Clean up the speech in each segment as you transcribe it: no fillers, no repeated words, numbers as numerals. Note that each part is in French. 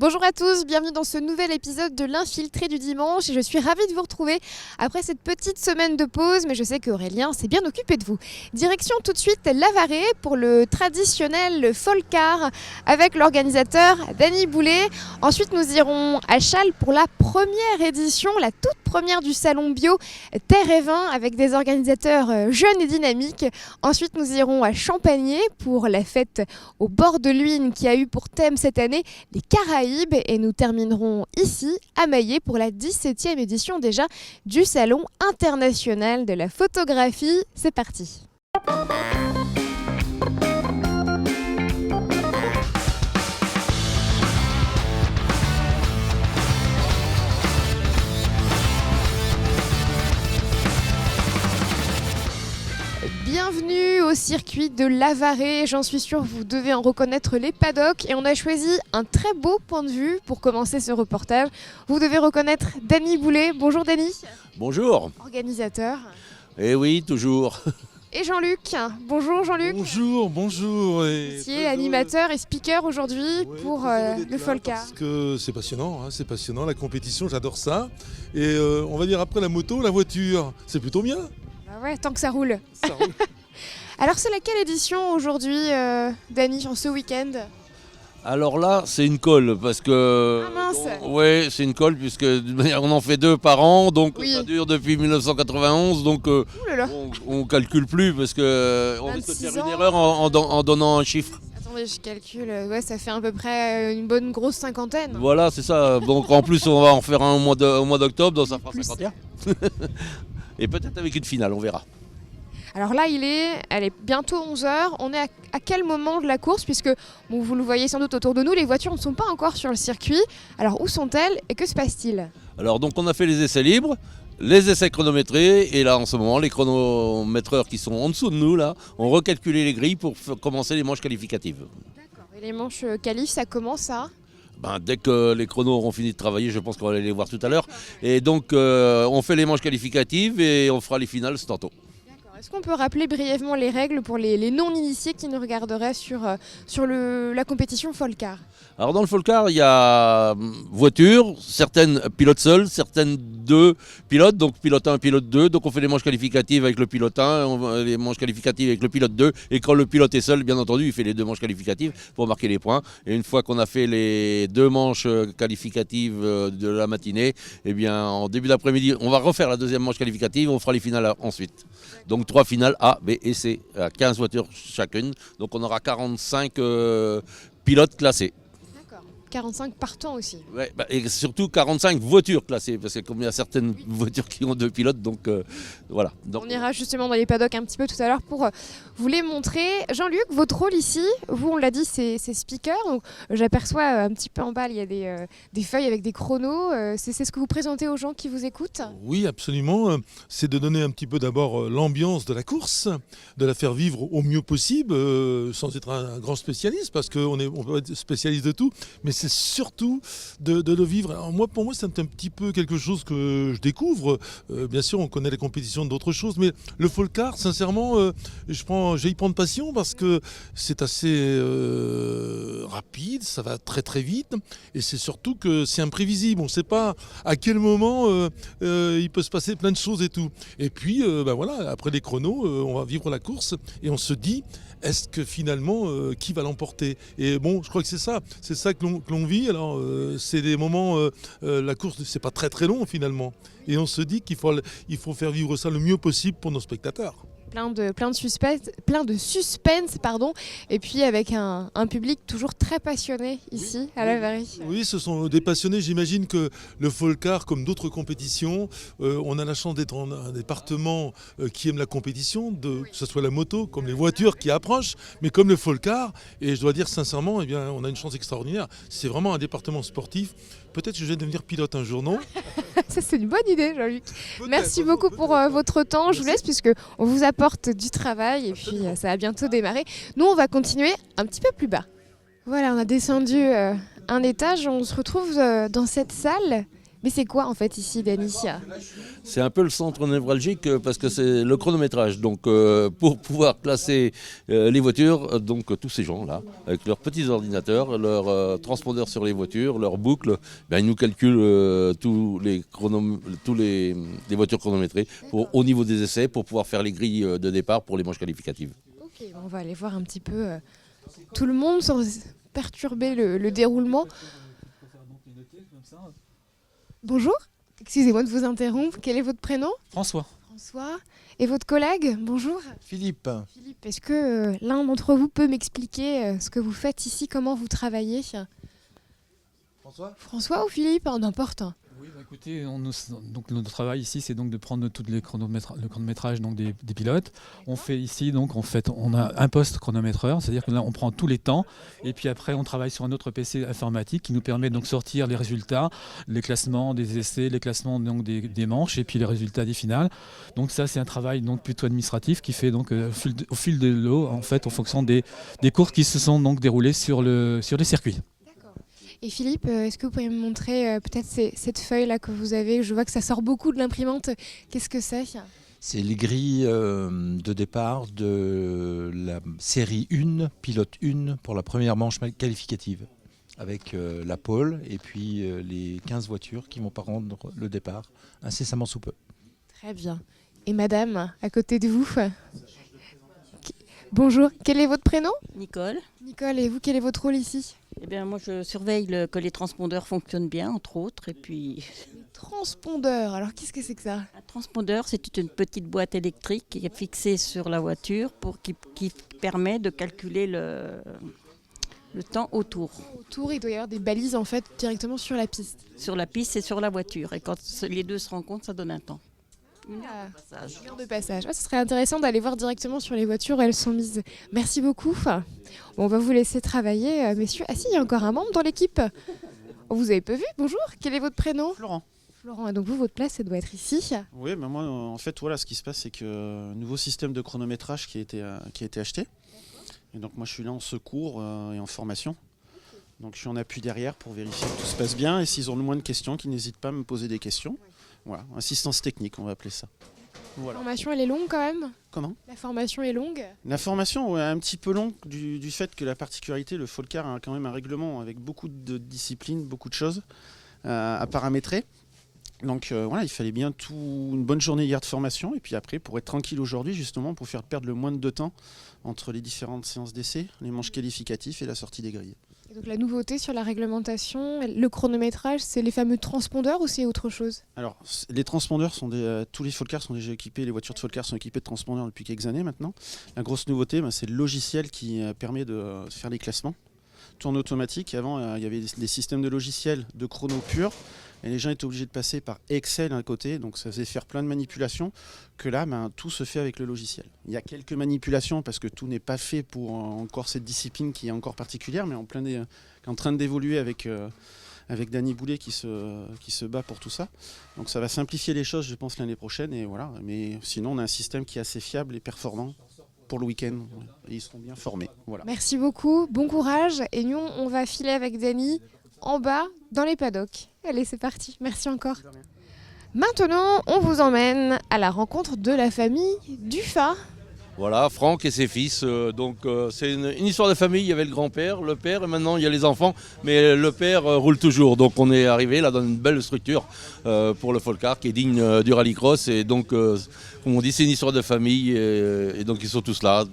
Bonjour à tous, bienvenue dans ce nouvel épisode de l'Infiltré du dimanche et je suis ravie de vous retrouver après cette petite semaine de pause, mais je sais qu'Aurélien s'est bien occupé de vous. Direction tout de suite Lavarée pour le traditionnel Folcar avec l'organisateur Dany Boulet. Ensuite nous irons à Chasles pour la première édition, la toute première du salon bio Terre et Vin avec des organisateurs jeunes et dynamiques. Ensuite nous irons à Champagné pour la fête au bord de l'Huine qui a eu pour thème cette année les Caraïbes. Et nous terminerons ici à Maillé pour la 17e édition déjà du Salon international de la photographie. C'est parti. Bienvenue au circuit de Lavarée, j'en suis sûre vous devez en reconnaître les paddocks et on a choisi un très beau point de vue pour commencer ce reportage. Vous devez reconnaître Dany Boulet. Bonjour Dany. Bonjour. Organisateur. Eh oui, toujours. Et Jean-Luc. Bonjour Jean-Luc. Bonjour. Qui est animateur et speaker aujourd'hui pour le Folcar. Parce que c'est passionnant, c'est passionnant la compétition, j'adore ça. Et on va dire après la moto, la voiture, c'est plutôt bien. Bah ouais, tant que ça roule. Ça roule. Alors c'est laquelle édition aujourd'hui, Dany, en ce week-end? Alors là, c'est une colle parce que. Ah mince. Ouais, c'est une colle puisque de manière, on en fait 2 par an, donc Oui. ça dure depuis 1991, donc Ouh là là. on calcule plus parce que on risque de 26 faire ans. une erreur en donnant un chiffre. Attendez, je calcule. Ouais, ça fait à peu près une bonne grosse cinquantaine. Voilà, c'est ça. Donc en plus, on va en faire un au mois d'octobre, donc ça fera Plus. 51. Et peut-être avec une finale, on verra. Alors là, elle est bientôt 11h. On est à quel moment de la course? Puisque, bon, vous le voyez sans doute autour de nous, les voitures ne sont pas encore sur le circuit. Alors où sont-elles et que se passe-t-il? Alors donc on a fait les essais libres, les essais chronométrés et là en ce moment les chronométreurs qui sont en dessous de nous là ont recalculé les grilles pour commencer les manches qualificatives. D'accord. Et les manches qualif, ça commence à... Dès que les chronos auront fini de travailler, je pense qu'on va aller les voir tout à l'heure. Et donc on fait les manches qualificatives et on fera les finales tantôt. Est-ce qu'on peut rappeler brièvement les règles pour les non-initiés qui nous regarderaient sur la compétition Folcar? Alors dans le Folcar, il y a voiture, certaines pilotes seuls, certaines 2 pilotes, donc pilote 1, pilote 2. Donc on fait les manches qualificatives avec le pilote 1, les manches qualificatives avec le pilote 2. Et quand le pilote est seul, bien entendu, il fait les 2 manches qualificatives pour marquer les points. Et une fois qu'on a fait les 2 manches qualificatives de la matinée, eh bien en début d'après-midi, on va refaire la 2e manche qualificative, on fera les finales ensuite. Donc 3 finales A, B et C, à 15 voitures chacune. Donc on aura 45 pilotes classés. 45 partants aussi. Ouais, et surtout 45 voitures classées, parce qu'il y a certaines voitures qui ont 2 pilotes, donc voilà. Donc, On ira justement dans les paddocks un petit peu tout à l'heure pour vous les montrer. Jean-Luc, votre rôle ici, vous on l'a dit, c'est speaker. Donc j'aperçois un petit peu en bas, il y a des feuilles avec des chronos. C'est ce que vous présentez aux gens qui vous écoutent? Oui, absolument. C'est de donner un petit peu d'abord l'ambiance de la course, de la faire vivre au mieux possible, sans être un grand spécialiste, parce qu'on peut être spécialiste de tout, mais c'est surtout de le vivre. Alors pour moi, c'est un petit peu quelque chose que je découvre. Bien sûr, on connaît les compétitions d'autres choses, mais le Folcar, sincèrement, j'ai y prendre passion parce que c'est assez rapide, ça va très très vite, et c'est surtout que c'est imprévisible. On ne sait pas à quel moment il peut se passer plein de choses et tout. Et puis, voilà, après les chronos, on va vivre la course et on se dit, est-ce que finalement, qui va l'emporter? Et bon, je crois que c'est ça que l'on vit. Alors, c'est des moments, la course, c'est pas très très long finalement. Et on se dit qu'il faut faire vivre ça le mieux possible pour nos spectateurs. Plein de suspense, pardon, et puis avec un public toujours très passionné ici à Lavarée. Oui, ce sont des passionnés. J'imagine que le Folcar, comme d'autres compétitions, on a la chance d'être dans un département qui aime la compétition, que ce soit la moto, comme les voitures qui approchent, mais comme le Folcar. Et je dois dire sincèrement, eh bien, on a une chance extraordinaire. C'est vraiment un département sportif. Peut-être que je vais devenir pilote un jour, non? Ça, c'est une bonne idée, Jean-Luc. Merci Peut-être, beaucoup pour votre temps. Je vous laisse puisque on vous apporte du travail et puis ça va bientôt démarrer. Nous, on va continuer un petit peu plus bas. Voilà, on a descendu un étage. On se retrouve dans cette salle Mais c'est quoi en fait ici, Dany? C'est un peu le centre névralgique parce que c'est le chronométrage. Donc pour pouvoir placer les voitures, donc tous ces gens-là, avec leurs petits ordinateurs, leurs transpondeurs sur les voitures, leurs boucles, ils nous calculent les voitures chronométrées au niveau des essais pour pouvoir faire les grilles de départ pour les manches qualificatives. Ok, on va aller voir un petit peu tout le monde sans perturber le déroulement. Bonjour, excusez-moi de vous interrompre. Quel est votre prénom? François. François. Et votre collègue? Bonjour. Philippe. Philippe, est-ce que l'un d'entre vous peut m'expliquer ce que vous faites ici, comment vous travaillez? François. François ou Philippe? N'importe. Oui, écoutez, donc notre travail ici, c'est donc de prendre tout le chronométrage donc des pilotes. On fait ici, donc on a un poste chronométreur, c'est-à-dire que là, on prend tous les temps, et puis après, on travaille sur un autre PC informatique qui nous permet donc sortir les résultats, les classements des essais, les classements donc des manches, et puis les résultats des finales. Donc ça, c'est un travail donc plutôt administratif qui fait donc au fil de l'eau, en fait, en fonction des courses qui se sont donc déroulées sur les circuits. Et Philippe, est-ce que vous pourriez me montrer peut-être cette feuille-là que vous avez? Je vois que ça sort beaucoup de l'imprimante. Qu'est-ce que c'est? C'est les grilles de départ de la série 1, pilote 1, pour la première manche qualificative, avec la pole et puis les 15 voitures qui vont prendre le départ incessamment sous peu. Très bien. Et madame, à côté de vous? Bonjour, quel est votre prénom? Nicole. Nicole, et vous, quel est votre rôle ici? Eh bien, moi, je surveille que les transpondeurs fonctionnent bien, entre autres. Et puis, Transpondeur, alors qu'est-ce que c'est que ça? un transpondeur, c'est une petite boîte électrique qui est fixée sur la voiture qui permet de calculer le temps autour. Autour, il doit y avoir des balises en fait directement sur la piste. Sur la piste et sur la voiture. Et quand les deux se rencontrent, ça donne un temps. Une Ah, heure de passage. une heure de passage. Ah, ce serait intéressant d'aller voir directement sur les voitures où elles sont mises. Merci beaucoup. Bon, on va vous laisser travailler, messieurs. Ah si, il y a encore un membre dans l'équipe. Oh, vous avez pas vu? Bonjour, quel est votre prénom? Florent. Florent, et donc vous, votre place, ça doit être ici. Oui, mais moi, en fait, voilà, ce qui se passe, c'est que nouveau système de chronométrage qui a été acheté. Et donc, moi, je suis là en secours et en formation. Donc, je suis en appui derrière pour vérifier que tout se passe bien. Et s'ils ont le moins de questions, qu'ils n'hésitent pas à me poser des questions. Voilà, assistance technique, on va appeler ça. La Voilà. formation, elle est longue quand même? Comment? La formation est longue? La formation est un petit peu longue du fait que la particularité, le Folcar a quand même un règlement avec beaucoup de disciplines, beaucoup de choses à paramétrer. Donc voilà, il fallait bien une bonne journée hier de formation et puis après pour être tranquille aujourd'hui justement pour faire perdre le moins de temps entre les différentes séances d'essai, les manches qualificatifs et la sortie des grilles. Et donc la nouveauté sur la réglementation, le chronométrage, c'est les fameux transpondeurs ou c'est autre chose? Alors les transpondeurs tous les Folcars sont déjà équipés, les voitures de Folcar sont équipées de transpondeurs depuis quelques années maintenant. La grosse nouveauté, c'est le logiciel qui permet de faire les classements. Tourne automatique. Avant, il y avait des systèmes de logiciels de chrono pur. Et les gens étaient obligés de passer par Excel à côté, donc ça faisait faire plein de manipulations, que là, tout se fait avec le logiciel. Il y a quelques manipulations, parce que tout n'est pas fait pour encore cette discipline qui est encore particulière, mais qui est en train d'évoluer avec Dany Boulet qui se bat pour tout ça. Donc ça va simplifier les choses, je pense, l'année prochaine. Et voilà. Mais sinon, on a un système qui est assez fiable et performant pour le week-end. Et ils seront bien formés. Voilà. Merci beaucoup, bon courage. Et nous, on va filer avec Dany en bas dans les paddocks. Allez, c'est parti. Merci encore. Maintenant, on vous emmène à la rencontre de la famille Dufat. Voilà, Franck et ses fils. C'est une histoire de famille. Il y avait le grand-père, le père, et maintenant il y a les enfants. Mais le père roule toujours. Donc on est arrivé là dans une belle structure pour le Folcar qui est digne du rallycross. Et donc, comme on dit, c'est une histoire de famille. Et donc ils sont tous là.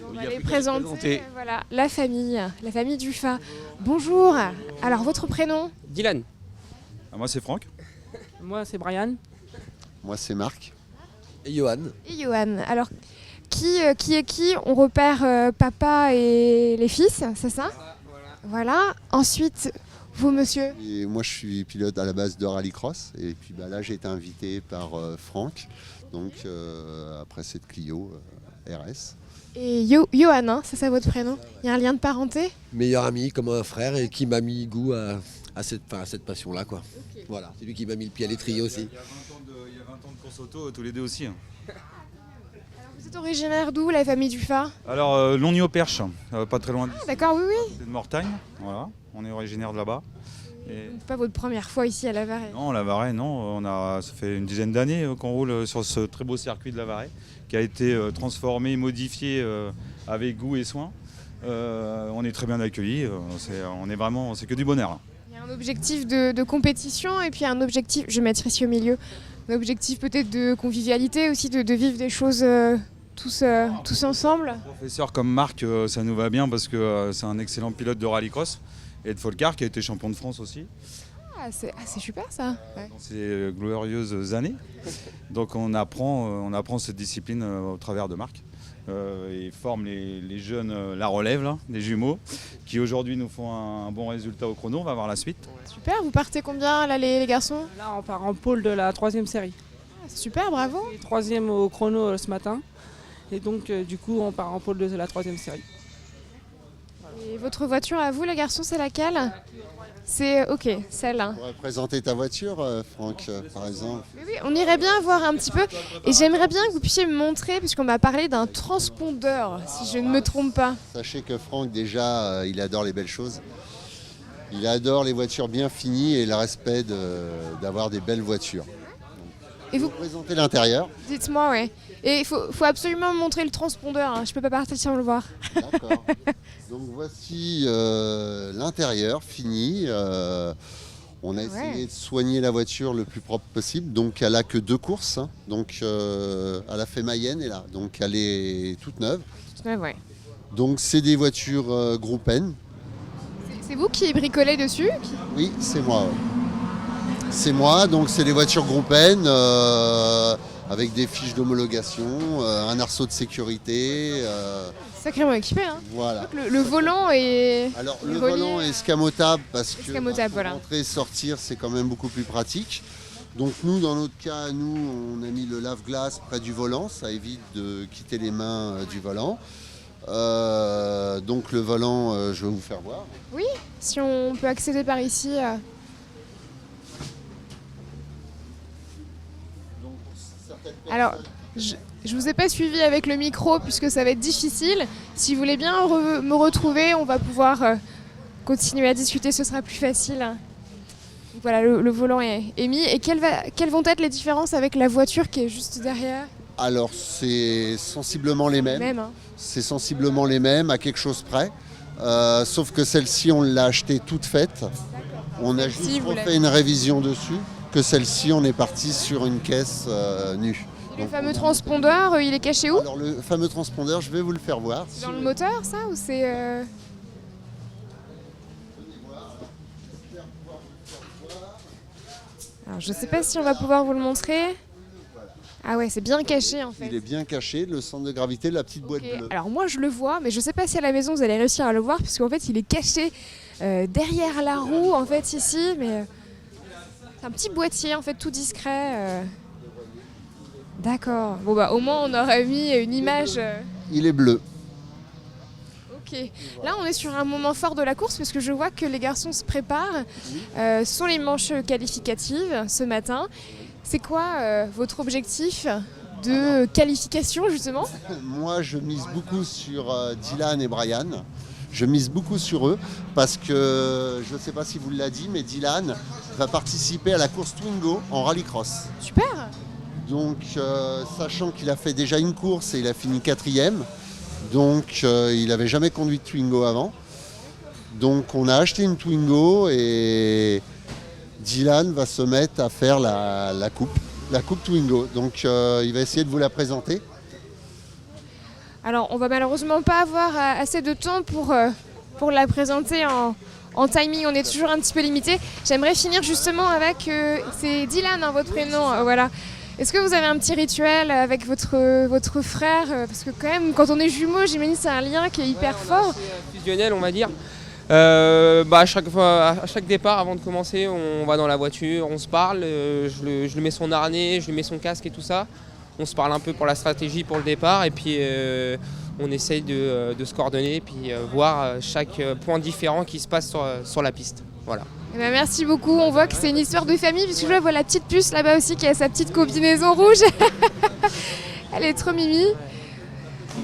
On va les présenter. Voilà, la famille Dufat. Bonjour. Alors, votre prénom? Dylan. Moi c'est Franck. Moi c'est Brian. Moi c'est Marc. Et Johan. Et Johan. Alors, qui est qui? On repère papa et les fils, c'est ça? Voilà. Ensuite, vous, monsieur? Et moi je suis pilote à la base de rallycross. Et puis là j'ai été invité par Franck. Donc après cette Clio RS. Et Johan, hein, c'est ça votre prénom? Il y a un lien de parenté? Meilleur ami, comme un frère, et qui m'a mis goût à cette passion-là, quoi. Okay. Voilà, c'est lui qui m'a mis le pied à l'étrier aussi. Il y a 20 ans de course auto, tous les deux aussi. Alors, vous êtes originaire d'où, la famille Dufat? Alors, Longny-au-Perche, pas très loin d'accord, oui. C'est de Mortagne, voilà. On est originaire de là-bas. Et Pas votre première fois ici à La Varrée. non, la Varrée, non. Ça fait une dizaine d'années qu'on roule sur ce très beau circuit de la Varrée, qui a été transformé, modifié avec goût et soin. On est très bien accueillis. C'est que du bonheur. Il y a un objectif de compétition et puis un objectif, je vais mettre ici au milieu, un objectif peut-être de convivialité aussi, de vivre des choses tous ensemble. Professeur comme Marc, ça nous va bien parce que c'est un excellent pilote de rallycross et de Folcar qui a été champion de France aussi C'est super ça. Ouais. dans ces glorieuses années. Donc on apprend cette discipline au travers de Marc. Et forme les jeunes, la relève, là, les jumeaux, qui aujourd'hui nous font un bon résultat au chrono. On va voir la suite. Super, vous partez combien là les garçons? Là, on part en pôle de la 3e série. Super, bravo. 3e au chrono ce matin. Et donc, du coup, on part en pôle de la 3e série. Et votre voiture à vous les garçons, c'est laquelle? C'est ok, celle-là. Tu pourrais présenter ta voiture, Franck, par exemple. Oui, on irait bien voir un petit peu. Et j'aimerais bien que vous puissiez me montrer, puisqu'on m'a parlé d'un transpondeur, si je ne me trompe pas. Sachez que Franck, déjà, il adore les belles choses. Il adore les voitures bien finies et le respect d'avoir des belles voitures. Et vous présentez l'intérieur. Dites-moi, ouais. Et il faut absolument me montrer le transpondeur, hein. Je peux pas partir sans le voir. D'accord. Donc voici l'intérieur fini. On a essayé de soigner la voiture le plus propre possible. Donc elle a que 2 courses. Hein. Donc elle a fait Mayenne et là. Donc elle est toute neuve. Ouais. Donc c'est des voitures Groupe N. C'est vous qui bricolez dessus? Oui, c'est moi. Ouais. C'est moi. Donc c'est des voitures Groupe N. Avec des fiches d'homologation, un arceau de sécurité. Sacrément équipé, hein. Voilà. Le volant est. Alors le volant est escamotable parce que voilà. rentrer et sortir c'est quand même beaucoup plus pratique. Donc nous, dans notre cas, on a mis le lave-glace près du volant, ça évite de quitter les mains du volant. Donc le volant, je vais vous faire voir. Oui, si on peut accéder par ici. Alors, je vous ai pas suivi avec le micro puisque ça va être difficile. Si vous voulez bien me retrouver, on va pouvoir continuer à discuter, ce sera plus facile. Donc voilà, le volant est mis. Et quelles vont être les différences avec la voiture qui est juste derrière? Alors c'est sensiblement les mêmes. Hein. C'est sensiblement les mêmes, à quelque chose près. Sauf que celle-ci, on l'a achetée toute faite. On a juste refait une révision dessus. Que celle-ci, on est parti sur une caisse nue. Le fameux transpondeur, il est caché où? Alors le fameux transpondeur, je vais vous le faire voir. C'est dans le moteur, ça, ou c'est... Alors, je sais pas si on va pouvoir vous le montrer. Ah ouais, c'est bien caché en fait. Il est bien caché, le centre de gravité, la petite boîte bleue. Alors moi je le vois, mais je sais pas si à la maison vous allez réussir à le voir, parce qu'en fait il est caché derrière la roue en fait ici, mais c'est un petit boîtier en fait tout discret. D'accord. Bon bah au moins on aurait mis une image. Il est bleu. Ok. Là on est sur un moment fort de la course parce que je vois que les garçons se préparent. Ce sont les manches qualificatives ce matin. C'est quoi votre objectif de qualification justement? Moi je mise beaucoup sur Dylan et Brian. Je mise beaucoup sur eux parce que je ne sais pas si vous l'avez dit, mais Dylan va participer à la course Twingo en rallycross. Super. Donc sachant qu'il a fait déjà une course et il a fini 4e, donc il n'avait jamais conduit de Twingo avant. Donc on a acheté une Twingo et Dylan va se mettre à faire la coupe Twingo. Donc il va essayer de vous la présenter. Alors on va malheureusement pas avoir assez de temps pour la présenter en timing, on est toujours un petit peu limité. J'aimerais finir justement avec, c'est Dylan hein, votre prénom, voilà. Est-ce que vous avez un petit rituel avec votre frère? Parce que quand même quand on est jumeaux, j'imagine c'est un lien qui est hyper fort. C'est fusionnel on va dire. À chaque départ, avant de commencer, on va dans la voiture, on se parle, je lui mets son harnais, je lui mets son casque et tout ça. On se parle un peu pour la stratégie pour le départ et puis on essaye de se coordonner et puis voir chaque point différent qui se passe sur la piste. Voilà. Eh ben merci beaucoup, on voit que c'est une histoire de famille puisque je vois la petite puce là-bas aussi qui a sa petite combinaison rouge. Elle est trop mimi.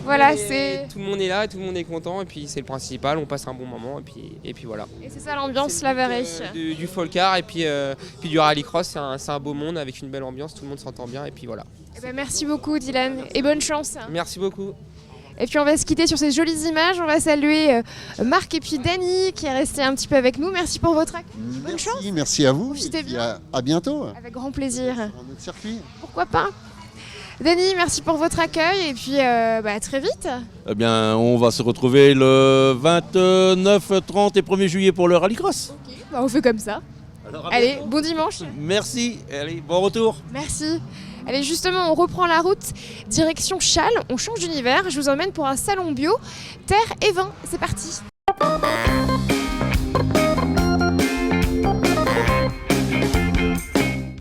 Voilà, Et c'est tout le monde est là, tout le monde est content, et puis c'est le principal, on passe un bon moment, et puis voilà. et c'est ça l'ambiance Lavaret. Du folk art et puis du rallycross, c'est un beau monde avec une belle ambiance, tout le monde s'entend bien, et puis voilà. Eh ben, merci beaucoup Dylan et bonne chance. Merci beaucoup. Et puis on va se quitter sur ces jolies images. On va saluer Marc et puis Dany qui est resté un petit peu avec nous. Merci pour votre accueil. Bonne chance. Merci à vous. Profitez Et puis bien. à bientôt. Avec grand plaisir. Dans notre circuit. Pourquoi pas. Dany, merci pour votre accueil et puis à très vite. Eh bien, on va se retrouver le 29, 30 et 1er juillet pour le rallycross. Bah, on fait comme ça. Alors, Allez, bon dimanche. Merci, allez, bon retour. Merci. Allez, justement, on reprend la route direction Châles. On change d'univers. Je vous emmène pour un salon bio, terre et vin. C'est parti.